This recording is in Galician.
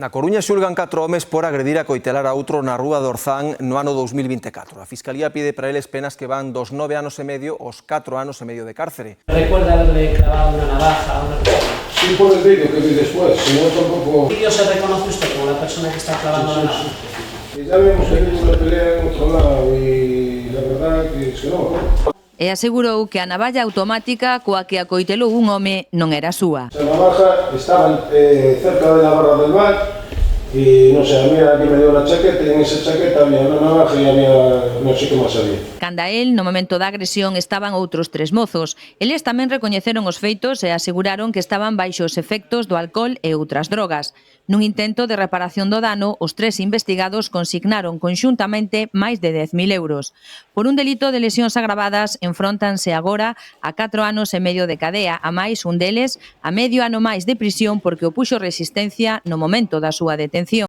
Na Coruña xulgan 4 homes por agredir a coitelar a outro na rúa do Orzán no ano 2024. A Fiscalía pide para eles penas que van dos 9 anos e medio aos 4 anos e medio de cárcere. Recuerda haberle clavado una navaja a una persona. Sí, por el vídeo que vi después, si no tampoco... ¿En el vídeo se reconoce usted como la persona que está clavando la navaja? Y ya vemos que hay una pelea en otro lado y la verdad que es que no. E asegurou que a navalla automática coa que acoitelou un home non era súa. La navaja estaba cerca de la barra del bar y no sé, a mí aquí me dio una chaqueta y en esa chaqueta había una navaja y había no sé qué más había. Canda el, no momento da agresión, estaban outros 3 mozos. Eles tamén recoñeceron os feitos e aseguraron que estaban baixo os efectos do alcohol e outras drogas. Nun intento de reparación do dano, os 3 investigados consignaron conxuntamente máis de 10.000 euros. Por un delito de lesións agravadas, enfróntanse agora a 4 anos e medio de cadea, a máis un deles a medio ano máis de prisión porque opuxo resistencia no momento da súa detención.